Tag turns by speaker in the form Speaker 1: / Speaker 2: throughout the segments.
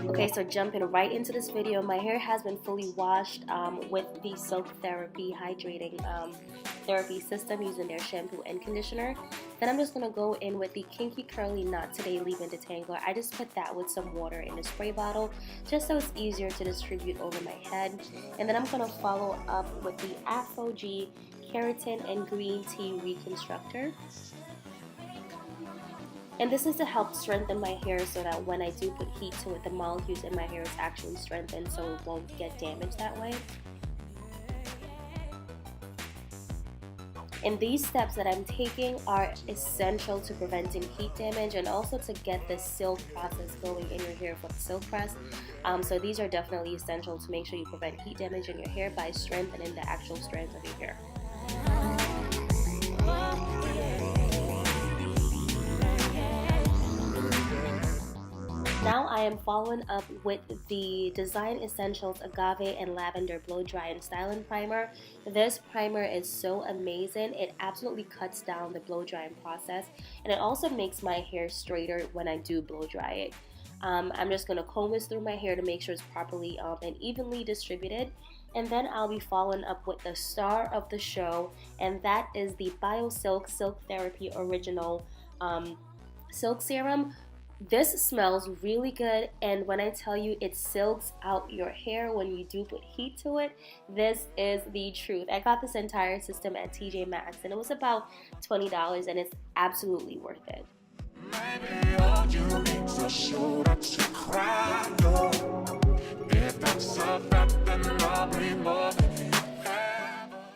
Speaker 1: Okay, so jumping right into this video, my hair has been fully washed with the Silk Therapy Hydrating Therapy System using their shampoo and conditioner. Then I'm just going to go in with the Kinky Curly Knot Today leave-in detangler. I just put that with some water in a spray bottle just so it's easier to distribute over my head. And then I'm going to follow up with the Apogee Keratin and Green Tea Reconstructor. And this is to help strengthen my hair so that when I do put heat to it, the molecules in my hair is actually strengthened so it won't get damaged that way. And these steps that I'm taking are essential to preventing heat damage and also to get the silk process going in your hair for the silk press. So these are definitely essential to make sure you prevent heat damage in your hair by strengthening the actual strands of your hair. Now I am following up with the Design Essentials Agave and Lavender Blow Dry and Styling Primer. This primer is so amazing. It absolutely cuts down the blow drying process, and it also makes my hair straighter when I do blow dry it. I'm just going to comb this through my hair to make sure it's properly and evenly distributed. And then I'll be following up with the star of the show, and that is the Biosilk Silk Therapy Original Silk Serum. This smells really good, and when I tell you it silks out your hair when you do put heat to it, this is the truth. I got this entire system at TJ Maxx and it was about $20 and it's absolutely worth it.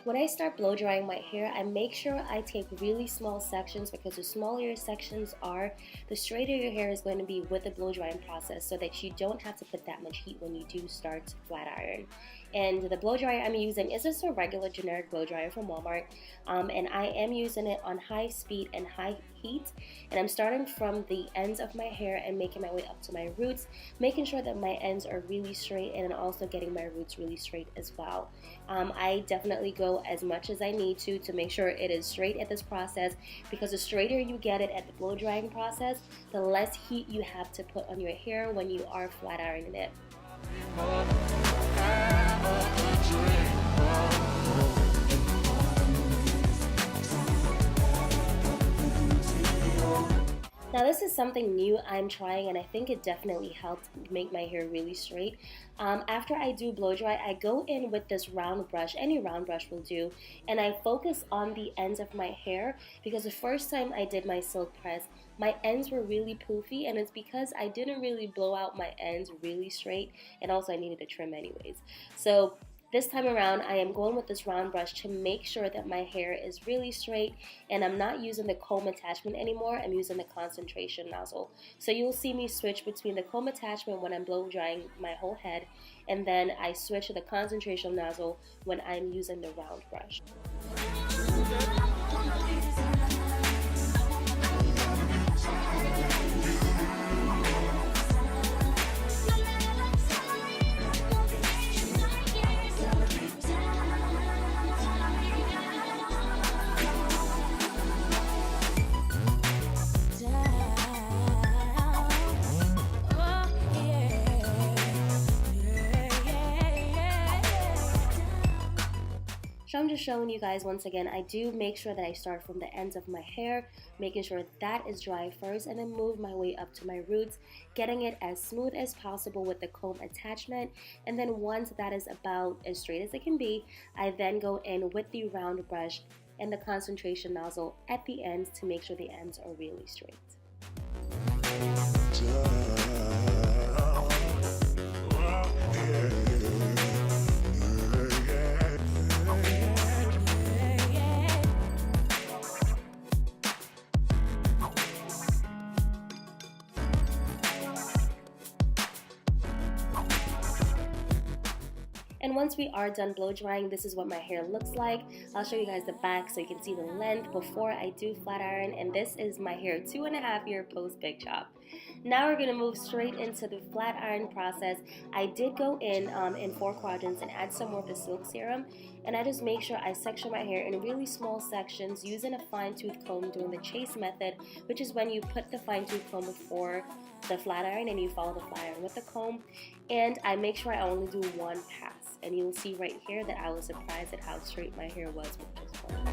Speaker 1: When I start blow drying my hair, I make sure I take really small sections because the smaller your sections are, the straighter your hair is going to be with the blow drying process so that you don't have to put that much heat when you do start flat iron. And the blow dryer I'm using is just a regular generic blow dryer from Walmart, and I am using it on high speed and high heat, and I'm starting from the ends of my hair and making my way up to my roots, making sure that my ends are really straight and also getting my roots really straight as well. I definitely go as much as I need to make sure it is straight at this process, because the straighter you get it at the blow drying process, the less heat you have to put on your hair when you are flat ironing it. Now this is something new I'm trying, and I think it definitely helped make my hair really straight. After I do blow dry, I go in with this round brush, any round brush will do, and I focus on the ends of my hair, because the first time I did my silk press, my ends were really poofy, and it's because I didn't really blow out my ends really straight, and also I needed to trim anyways. So this time around, I am going with this round brush to make sure that my hair is really straight, and I'm not using the comb attachment anymore. I'm using the concentration nozzle. So you'll see me switch between the comb attachment when I'm blow drying my whole head, and then I switch to the concentration nozzle when I'm using the round brush. So I'm just showing you guys once again, I do make sure that I start from the ends of my hair, making sure that is dry first, and then move my way up to my roots, getting it as smooth as possible with the comb attachment. And then once that is about as straight as it can be, I then go in with the round brush and the concentration nozzle at the ends to make sure the ends are really straight. And once we are done blow drying, this is what my hair looks like. I'll show you guys the back so you can see the length before I do flat iron, and this is my hair 2.5 year post big chop. Now we're going to move straight into the flat iron process. I did go in 4 quadrants and add some more of the silk serum, and I just make sure I section my hair in really small sections using a fine tooth comb doing the chase method, which is when you put the fine tooth comb before the flat iron and you follow the flat iron with the comb. And I make sure I only do 1 pass, and you'll see right here that I was surprised at how straight my hair was with just one.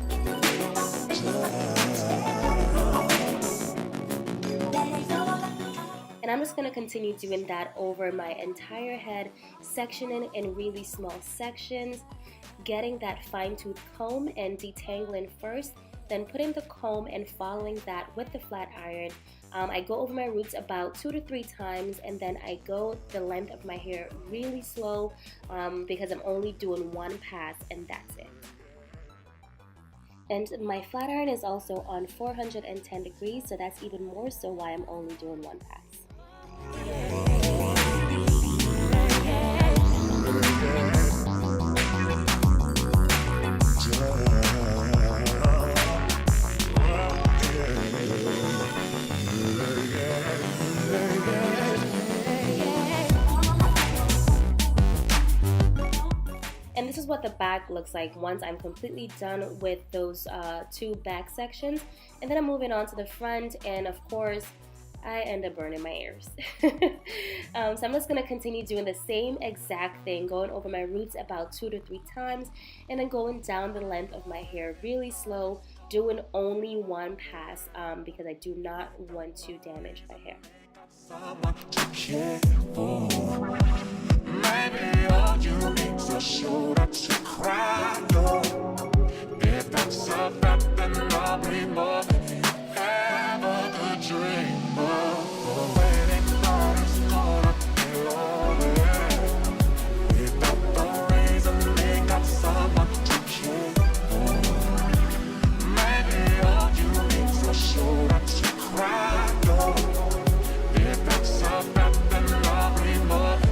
Speaker 1: And I'm just going to continue doing that over my entire head, sectioning in really small sections, getting that fine tooth comb and detangling first, then putting the comb and following that with the flat iron. I go over my roots about 2 to 3 times, and then I go the length of my hair really slow because I'm only doing 1 pass, and that's it. And my flat iron is also on 410 degrees, so that's even more so why I'm only doing 1 pass. And this is what the back looks like once I'm completely done with those 2 back sections. And then I'm moving on to the front, and of course I end up burning my ears. So I'm just going to continue doing the same exact thing, going over my roots about 2 to 3 times, and then going down the length of my hair really slow, doing only 1 pass because I do not want to damage my hair.
Speaker 2: Maybe all you need is a shoulder to cry on. If that's a fact, then I'll be more than you ever could dream of. Waiting for it's gonna be over. Without the reason, they got someone to care for. Maybe all you need is a shoulder to cry on. If that's a fact, then I'll be more than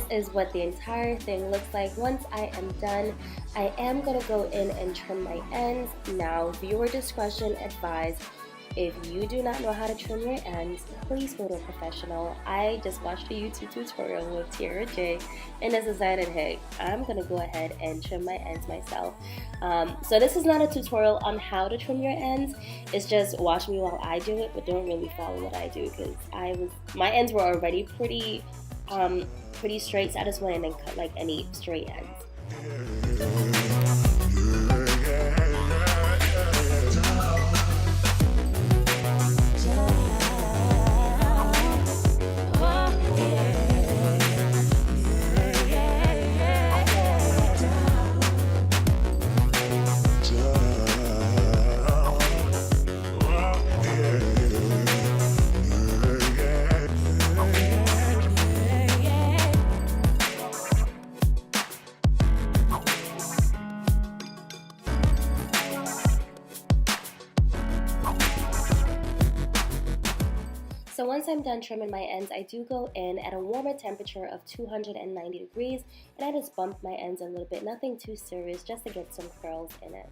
Speaker 1: is what the entire thing looks like. Once I am done, I am going to go in and trim my ends. Now, viewer discretion advised. If you do not know how to trim your ends, please go to a professional. I just watched a YouTube tutorial with Tiara J and I decided, hey, I'm going to go ahead and trim my ends myself. So this is not a tutorial on how to trim your ends. It's just watch me while I do it, but don't really follow what I do because my ends were already pretty straight, so I just went in and cut like any straight ends. So once I'm done trimming my ends, I do go in at a warmer temperature of 290 degrees, and I just bump my ends a little bit, nothing too serious, just to get some curls in it.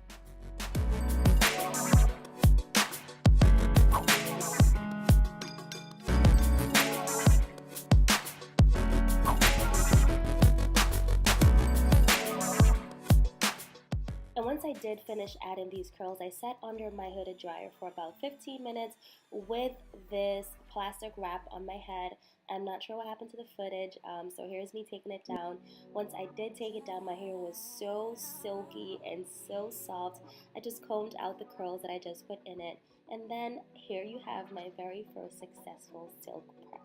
Speaker 1: did finish adding these curls, I sat under my hooded dryer for about 15 minutes with this plastic wrap on my head. I'm not sure what happened to the footage, so here's me taking it down. Once I did take it down, my hair was so silky and so soft. I just combed out the curls that I just put in it, and then here you have my very first successful silk press.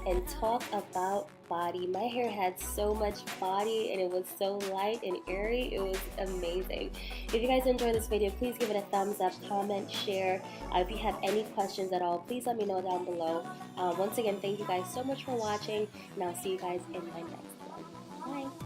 Speaker 1: And talk about body. My hair had so much body and it was so light and airy. It was amazing. If you guys enjoyed this video, please give it a thumbs up, comment, share. If you have any questions at all, please let me know down below. Once again, thank you guys so much for watching, and I'll see you guys in my next one. Bye.